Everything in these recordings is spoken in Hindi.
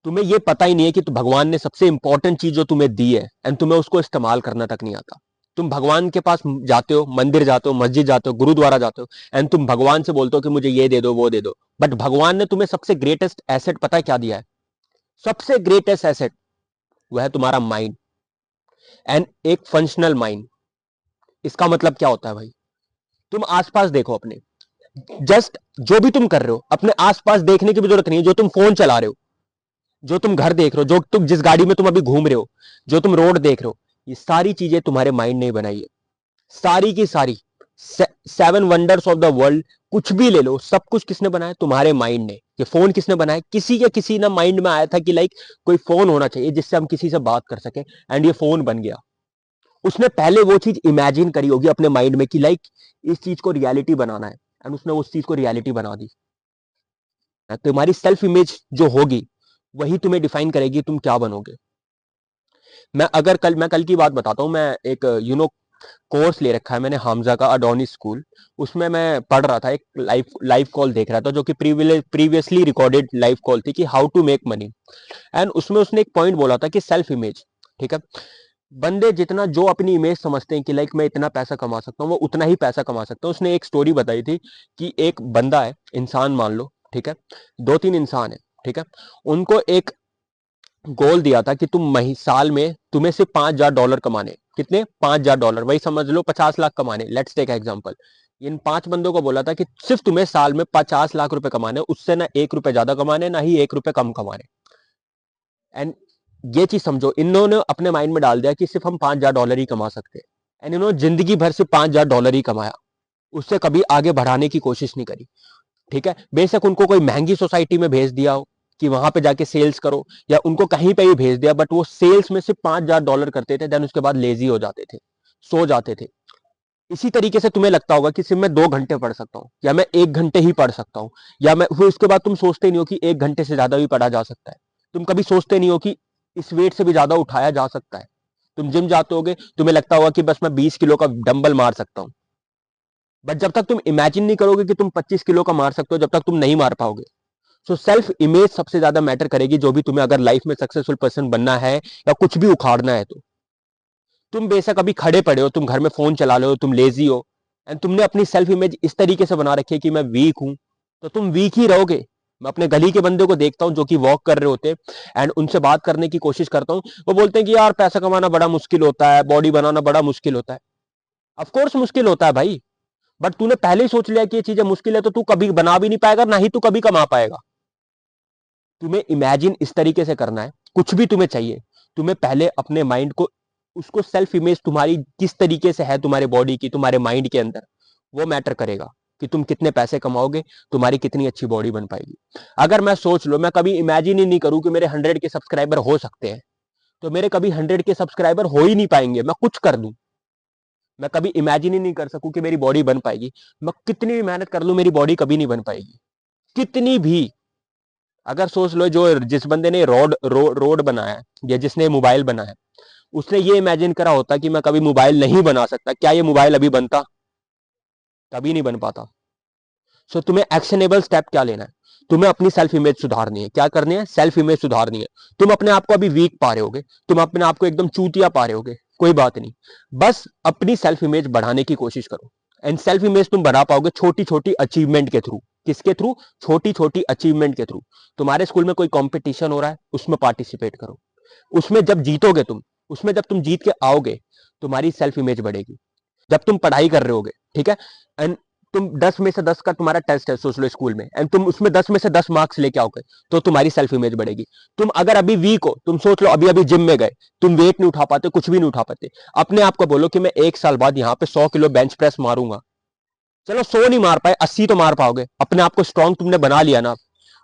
तुम्हें ये पता ही नहीं है कि भगवान ने सबसे इंपॉर्टेंट चीज जो तुम्हें दी है एंड तुम्हें उसको इस्तेमाल करना तक नहीं आता। तुम भगवान के पास जाते हो, मंदिर जाते हो, मस्जिद जाते हो, गुरुद्वारा जाते हो एंड तुम भगवान से बोलते हो कि मुझे ये दे दो वो दे दो, बट भगवान ने तुम्हें सबसे ग्रेटेस्ट एसेट पता है क्या दिया है? सबसे ग्रेटेस्ट एसेट वह है तुम्हारा माइंड, एंड एक फंक्शनल माइंड। इसका मतलब क्या होता है भाई? तुम आसपास देखो अपने, जस्ट जो भी तुम कर रहे हो अपने आसपास देखने की भी जरूरत नहीं है। जो तुम फोन चला रहे हो, जो तुम घर देख रहे हो, जो तुम जिस गाड़ी में तुम अभी घूम रहे हो, जो तुम रोड देख रहे हो, ये सारी चीजें तुम्हारे माइंड ने बनाई है, सारी की सारी। Seven wonders of the world कुछ भी ले लो, सब कुछ किसने बनाया? तुम्हारे माइंड ने। ये फोन किसने बनाया? किसी के किसी ना माइंड में आया था कि लाइक कोई फोन होना चाहिए जिससे हम किसी से बात कर सके, एंड ये फोन बन गया। उसने पहले वो चीज इमेजिन करी होगी अपने माइंड में कि लाइक इस चीज को रियलिटी बनाना है, एंड उसने उस चीज को रियलिटी बना दी। तुम्हारी सेल्फ इमेज जो होगी वही तुम्हें डिफाइन करेगी तुम क्या बनोगे। मैं कल की बात बताता हूँ। मैं एक कोर्स ले रखा है मैंने हामजा का, अडोनी स्कूल। उसमें मैं पढ़ रहा था, एक लाइव कॉल देख रहा था जो कि प्रीवियसली रिकॉर्डेड लाइव कॉल थी कि how to make money. And उसमें उसने एक पॉइंट बोला था कि सेल्फ इमेज, ठीक है, बंदे जितना जो अपनी इमेज समझते हैं कि लाइक मैं इतना पैसा कमा सकता हूँ, वो उतना ही पैसा कमा सकता हूँ। उसने एक स्टोरी बताई थी कि एक बंदा है, इंसान मान लो, ठीक है, दो तीन इंसान है, ठीक है, उनको एक गोल दिया था कि साल में तुम्हें सिर्फ $5,000 कमाने। कितने? $5,000, वही समझ लो 50 लाख कमाने। Let's take example. इन 5 बंदों को बोला था कि सिर्फ तुम्हें साल में 50 लाख रुपए कमाने, उससे ना 1 रुपए ज्यादा कमाने, ना ही 1 रुपए कम कमाने। एंड ये चीज समझो, इन्होंने अपने माइंड में डाल दिया कि सिर्फ हम $5,000 ही कमा सकते हैं, एंड इन्होंने जिंदगी भर सिर्फ $5,000 ही कमाया, उससे कभी आगे बढ़ाने की कोशिश नहीं करी। ठीक है, बेशक उनको कोई महंगी सोसाइटी में भेज दिया हो कि वहां पे जाके सेल्स करो, या उनको कहीं पे भी भेज दिया, बट वो सेल्स में सिर्फ $5,000 करते थे, देन उसके बाद लेजी हो जाते थे, सो जाते थे। इसी तरीके से तुम्हें लगता होगा कि सिर्फ मैं 2 घंटे पढ़ सकता हूँ, या मैं 1 घंटे ही पढ़ सकता हूँ, या मैं फिर उसके बाद तुम सोचते नहीं हो कि 1 घंटे से ज्यादा भी पढ़ा जा सकता है। तुम कभी सोचते नहीं हो कि इस वेट से भी ज्यादा उठाया जा सकता है। तुम जिम जाते होगे, तुम्हें लगता होगा कि बस मैं 20 किलो का डंबल मार सकता हूँ, बट जब तक तुम इमेजिन नहीं करोगे कि तुम 25 किलो का मार सकते हो, जब तक तुम नहीं मार पाओगे। सो सेल्फ इमेज सबसे ज्यादा मैटर करेगी, जो भी तुम्हें अगर लाइफ में सक्सेसफुल पर्सन बनना है या कुछ भी उखाड़ना है तो। तुम बेशक अभी खड़े पड़े हो, तुम घर में फोन चला रहे हो, तुम लेजी हो, एंड तुमने अपनी सेल्फ इमेज इस तरीके से बना रखी है कि मैं वीक हूं, तो तुम वीक ही रहोगे। मैं अपने गली के बंदे को देखता हूं जो कि वॉक कर रहे होते हैं, एंड उनसे बात करने की कोशिश करता हूं, वो बोलते हैं कि यार पैसा कमाना बड़ा मुश्किल होता है, बॉडी बनाना बड़ा मुश्किल होता है। ऑफकोर्स मुश्किल होता है भाई, बट तूने पहले ही सोच लिया कि ये चीजें मुश्किल है, तो तू कभी बना भी नहीं पाएगा, ना ही तू कभी कमा पाएगा। तुम्हें इमेजिन इस तरीके से करना है, कुछ भी तुम्हें चाहिए, तुम्हें पहले अपने माइंड को, उसको सेल्फ इमेज तुम्हारी किस तरीके से है, तुम्हारे बॉडी की, तुम्हारे माइंड के अंदर, वो मैटर करेगा कि तुम कितने पैसे कमाओगे, तुम्हारी कितनी अच्छी बॉडी बन पाएगी। अगर मैं सोच लो, मैं कभी इमेजिन ही नहीं करूं कि मेरे 100 के सब्सक्राइबर हो सकते हैं, तो मेरे कभी 100 के सब्सक्राइबर हो ही नहीं पाएंगे। मैं कुछ कर दूं, मैं कभी इमेजिन ही नहीं कर सकूं कि मेरी बॉडी बन पाएगी। मैं कितनी भी मेहनत कर लूं, मेरी बॉडी कभी नहीं बन पाएगी, कितनी भी। अगर सोच लो, जो जिस बंदे ने रोड बनाया है, या जिसने मोबाइल बनाया है, उसने ये इमेजिन करा होता कि मैं कभी मोबाइल नहीं बना सकता, क्या ये मोबाइल अभी बनता? कभी नहीं बन पाता। सो तुम्हें एक्शनेबल स्टेप क्या लेना है? तुम्हें अपनी सेल्फ इमेज सुधारनी है। क्या करनी है? सेल्फ इमेज सुधारनी है। तुम अपने आप को अभी वीक पा रहे होगे, तुम अपने आप को एकदम चूतिया पा रहे होगे, कोई बात नहीं, बस अपनी सेल्फ इमेज बढ़ाने की कोशिश करो। एंड सेल्फ इमेज तुम बढ़ा पाओगे छोटी छोटी अचीवमेंट के थ्रू। किसके थ्रू? छोटी छोटी अचीवमेंट के थ्रू। तुम्हारे स्कूल में कोई कंपटीशन हो रहा है, उसमें पार्टिसिपेट करो। उसमें जब जीतोगे तुम, उसमें जब तुम जीत के आओगे, तुम्हारी सेल्फ इमेज बढ़ेगी। जब तुम पढ़ाई कर रहे होगे, ठीक है, एंड तुम 10 में से 10 का तुम्हारा टेस्ट है, सोच लो स्कूल में, एंड तुम उसमें 10 में से 10 मार्क्स लेके आओगे, तो तुम्हारी सेल्फ इमेज बढ़ेगी। तुम अगर अभी वीक हो, तुम सोच लो अभी अभी जिम में गए, तुम वेट नहीं उठा पाते, कुछ भी नहीं उठा पाते, अपने आप को बोलो कि मैं 1 साल बाद यहाँ पे 100 किलो बेंच प्रेस मारूंगा। चलो 100 नहीं मार पाए, 80 तो मार पाओगे। अपने आप को स्ट्रांग तुमने बना लिया ना।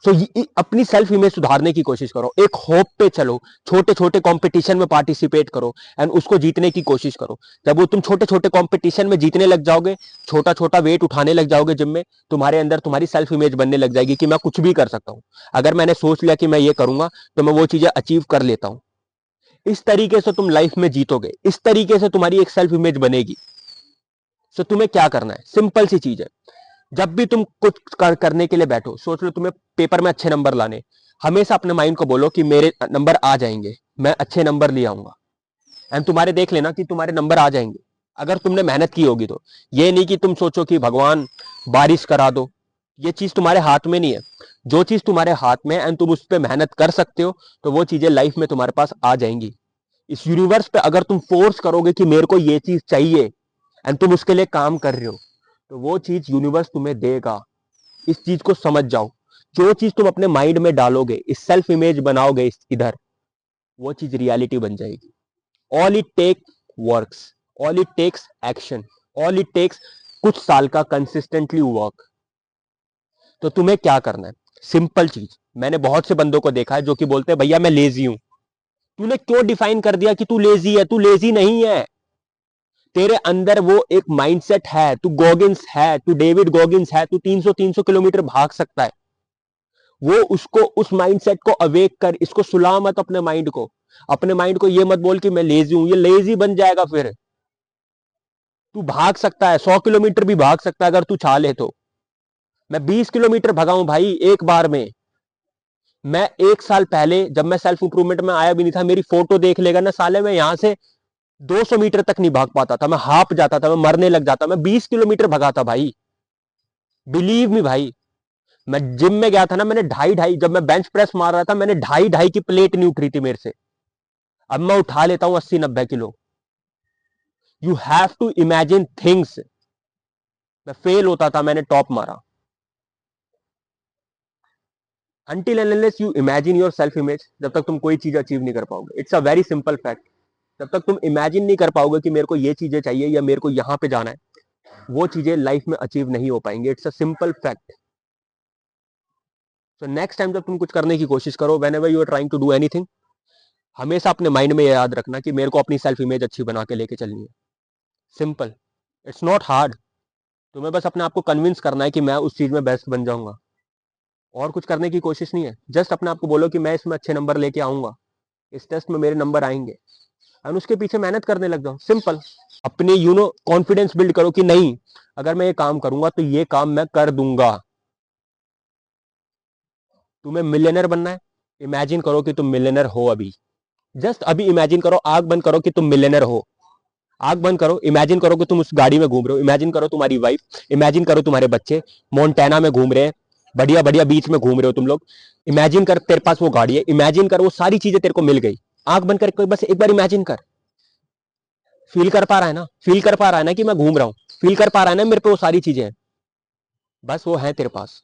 सो अपनी सेल्फ इमेज सुधारने की कोशिश करो, एक होप पे चलो, छोटे छोटे कंपटीशन में पार्टिसिपेट करो, एंड उसको जीतने की कोशिश करो। जब वो तुम छोटे छोटे कंपटीशन में जीतने लग जाओगे, छोटा छोटा वेट उठाने लग जाओगे जिम में, तुम्हारे अंदर तुम्हारी सेल्फ इमेज बनने लग जाएगी कि मैं कुछ भी कर सकता हूं। अगर मैंने सोच लिया कि मैं ये करूंगा, तो मैं वो चीजें अचीव कर लेता हूं। इस तरीके से तुम लाइफ में जीतोगे, इस तरीके से तुम्हारी एक सेल्फ इमेज बनेगी। सो तुम्हें क्या करना है? सिंपल सी चीज है। जब भी तुम कुछ करने के लिए बैठो, सोच लो तुम्हें पेपर में अच्छे नंबर लाने, हमेशा अपने माइंड को बोलो कि मेरे नंबर आ जाएंगे, मैं अच्छे नंबर ले आऊंगा, एंड तुम्हारे देख लेना कि तुम्हारे नंबर आ जाएंगे अगर तुमने मेहनत की होगी तो। ये नहीं कि तुम सोचो कि भगवान बारिश करा दो, ये चीज तुम्हारे हाथ में नहीं है। जो चीज तुम्हारे हाथ में है एंड तुम उस पर मेहनत कर सकते हो, तो वो चीजें लाइफ में तुम्हारे पास आ जाएंगी। इस यूनिवर्स पे अगर तुम फोर्स करोगे कि मेरे को ये चीज चाहिए एंड तुम उसके लिए काम कर रहे हो, तो वो चीज यूनिवर्स तुम्हें देगा। इस चीज को समझ जाओ। जो चीज तुम अपने माइंड में डालोगे, इस सेल्फ इमेज बनाओगे इधर, वो चीज रियलिटी बन जाएगी। All it take works, all it takes action, all it takes कुछ साल का कंसिस्टेंटली वर्क। तो तुम्हें क्या करना है, सिंपल चीज। मैंने बहुत से बंदों को देखा है जो कि बोलते हैं भैया मैं लेजी हूं। तूने क्यों डिफाइन कर दिया कि तू लेजी है? तू लेजी नहीं है। तेरे अंदर वो एक माइंडसेट है, तू गॉगिंस है, तू डेविड गॉगिंस है, तू 300 किलोमीटर भाग सकता है। वो उसको, उस माइंडसेट को अवेक कर, इसको सुला मत अपने माइंड को। अपने माइंड को ये मत बोल कि मैं लेजी हूं, ये लेजी बन जाएगा फिर। तू भाग सकता है, 100 किलोमीटर भी भाग सकता है अगर तू चाह ले तो। मैं 20 किलोमीटर भगाऊं भाई एक बार में। मैं 1 साल पहले जब मैं सेल्फ इंप्रूवमेंट में आया भी नहीं था, मेरी फोटो देख लेगा ना साले, में यहां से 200 मीटर तक नहीं भाग पाता था, मैं हाफ जाता था, मैं मरने लग जाता। मैं 20 किलोमीटर भगा था भाई, बिलीव मी भाई। मैं जिम में गया था ना, मैंने ढाई ढाई, जब मैं बेंच प्रेस मार रहा था, मैंने ढाई ढाई की प्लेट नहीं उठ रही थी मेरे से। अब मैं उठा लेता हूं 80-90 किलो। You have to imagine things. मैं फेल होता था, मैंने टॉप मारा। Until and unless you imagine your self image, जब तक तुम कोई चीज अचीव नहीं कर पाओगे। It's a very simple fact. जब तक तुम इमेजिन नहीं कर पाओगे कि मेरे को ये चीजें चाहिए या मेरे को यहां पे जाना है, वो चीजें लाइफ में अचीव नहीं हो पाएंगे। It's a simple fact. So next time जब तुम कुछ करने की कोशिश करो, whenever you are trying to do anything, हमेशा अपने माइंड में याद रखना कि मेरे को अपनी सेल्फ इमेज अच्छी बना के लेके चलनी है। सिंपल। It's not hard. तुम्हें बस अपने आप को कन्विंस करना है कि मैं उस चीज में बेस्ट बन जाऊंगा। और कुछ करने की कोशिश नहीं है। जस्ट अपने आप को बोलो कि मैं इसमें अच्छे नंबर लेके आऊंगा, इस टेस्ट में मेरे नंबर आएंगे, और उसके पीछे मेहनत करने लग जाओ। सिंपल। अपने कॉन्फिडेंस बिल्ड करो कि नहीं, अगर मैं ये काम करूंगा तो ये काम मैं कर दूंगा। तुम्हें मिलियनर बनना है, इमेजिन करो कि तुम मिलियनर हो अभी। जस्ट अभी इमेजिन करो, आग बंद करो कि तुम मिलियनर हो। आग बंद करो, इमेजिन करो कि तुम उस गाड़ी में घूम रहे हो, इमेजिन करो तुम्हारी वाइफ, इमेजिन करो तुम्हारे बच्चे मोन्टेना में घूम रहे हैं, बढ़िया बढ़िया बीच में घूम रहे हो तुम लोग। इमेजिन कर तेरे पास वो गाड़ी है, इमेजिन कर वो सारी चीजें तेरे को मिल गई। आंख बंद करके बस एक बार इमेजिन कर। फील कर पा रहा है ना? फील कर पा रहा है ना कि मैं घूम रहा हूं? फील कर पा रहा है ना मेरे पे वो सारी चीजें हैं? बस वो है तेरे पास।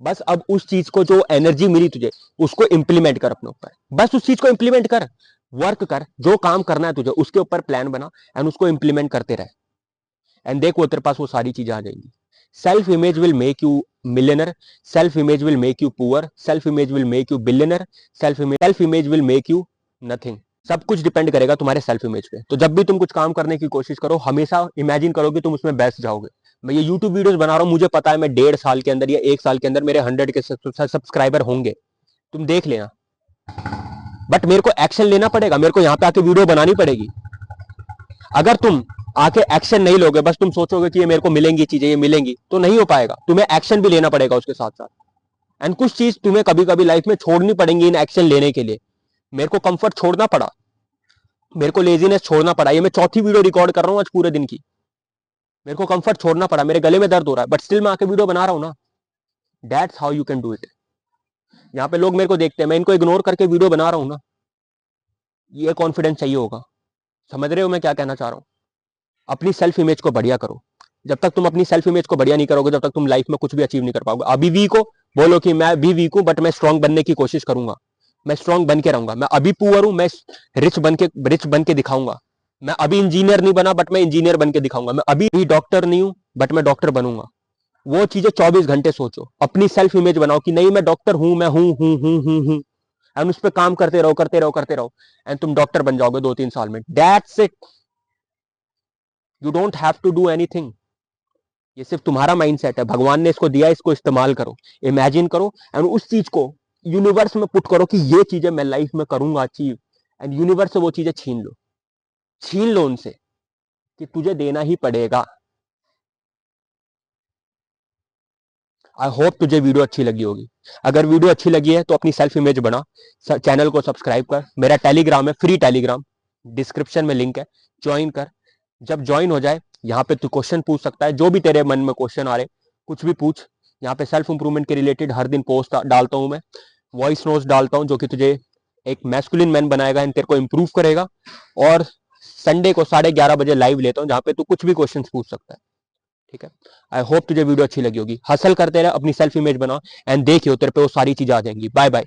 बस अब उस चीज को, जो एनर्जी मिली तुझे, उसको इंप्लीमेंट कर अपने ऊपर। बस उस चीज को इंप्लीमेंट कर, वर्क कर, जो काम करना है तुझे उसके ऊपर प्लान बना एंड उसको इंप्लीमेंट करते रहे। एंड देख वो तेरे पास वो सारी चीजें आ जाएंगी। Self image will make you millionaire, self image will make you poor, self image will make you billionaire, self image will make you nothing. सब कुछ डिपेंड करेगा तुम्हारे सेल्फ इमेज पे। तो जब भी तुम कुछ काम करने की कोशिश करो, हमेशा इमेजिन करो कि तुम उसमें बेस्ट जाओगे। मैं ये यूट्यूब वीडियोस बना रहा हूं, मुझे पता है मैं 1.5 साल के अंदर या 1 साल के अंदर मेरे 100 के सब्सक्राइबर होंगे। तुम देख लेना। बट मेरे को एक्शन लेना पड़ेगा, मेरे को यहाँ पे आके वीडियो बनानी पड़ेगी। अगर तुम आके एक्शन नहीं लोगे, बस तुम सोचोगे कि ये मेरे को मिलेंगी चीजें, ये मिलेंगी, तो नहीं हो पाएगा। तुम्हें एक्शन भी लेना पड़ेगा उसके साथ साथ। एंड कुछ चीज तुम्हें कभी कभी लाइफ में छोड़नी पड़ेंगी इन एक्शन लेने के लिए। मेरे को कंफर्ट छोड़ना पड़ा, मेरे को लेजीनेस छोड़ना पड़ा। ये मैं चौथी वीडियो रिकॉर्ड कर रहा हूं आज पूरे दिन की। मेरे को कंफर्ट छोड़ना पड़ा, मेरे गले में दर्द हो रहा है, बट स्टिल मैं आके वीडियो बना रहा हूं ना। That's how you can do it. यहाँ पे लोग मेरे को देखते हैं, मैं इनको इग्नोर करके वीडियो बना रहा हूं ना। ये कॉन्फिडेंस चाहिए होगा। समझ रहे हो मैं क्या कहना चाह रहा हूं? अपनी सेल्फ इमेज को बढ़िया करो। जब तक तुम अपनी सेल्फ इमेज को बढ़िया नहीं करोगे, जब तक तुम लाइफ में कुछ भी अचीव नहीं कर पाओगे। अभी वीक हो, बोलो कि मैं भी वीक हूं, बट मैं स्ट्रांग बनने की कोशिश करूंगा। मैं स्ट्रांग बन के रहूंगा। मैं अभी पुअर हूं, मैं रिच बन के दिखाऊंगा। मैं अभी इंजीनियर नहीं बना, बट मैं इंजीनियर बन के दिखाऊंगा। मैं अभी डॉक्टर नहीं हूं, बट मैं डॉक्टर बनूंगा। वो चीजें 24 घंटे सोचो, अपनी सेल्फ इमेज बनाओ कि नहीं मैं डॉक्टर हूं, मैं हूं। एंड उस पर काम करते रहो, करते रहो, करते रहो, एंड तुम डॉक्टर बन जाओगे 2-3 साल में। That's it. You don't have to do anything. ये सिर्फ तुम्हारा माइंडसेट है, भगवान ने इसको दिया, इसको इस्तेमाल करो, इमेजिन करो, एंड उस चीज को यूनिवर्स में पुट करो कि ये चीजें मैं लाइफ में करूंगा अचीव। एंड यूनिवर्स से वो चीजें छीन लो, छीन लो उनसे कि तुझे देना ही पड़ेगा। आई होप तुझे वीडियो अच्छी लगी होगी। अगर वीडियो अच्छी लगी है तो अपनी सेल्फ इमेज बना, चैनल को सब्सक्राइब कर, मेरा टेलीग्राम है, फ्री टेलीग्राम, डिस्क्रिप्शन में लिंक है, ज्वाइन कर। जब ज्वाइन हो जाए यहाँ पे तू क्वेश्चन पूछ सकता है, जो भी तेरे मन में क्वेश्चन आ रहे कुछ भी पूछ। यहाँ पे सेल्फ इंप्रूवमेंट के रिलेटेड हर दिन पोस्ट डालता हूँ मैं, वॉइस नोट्स डालता हूँ जो कि तुझे एक मैस्कुलिन मैन बनाएगा एंड तेरे को इंप्रूव करेगा। और संडे को 11:30 बजे लाइव लेता हूँ जहाँ पे तू कुछ भी क्वेश्चन पूछ सकता है। ठीक है, आई होप तुझे वीडियो अच्छी लगी होगी। हसल करते रहे, अपनी सेल्फ इमेज बना एंड देखियो तेरे पे वो सारी चीजें आ जाएंगी। Bye bye.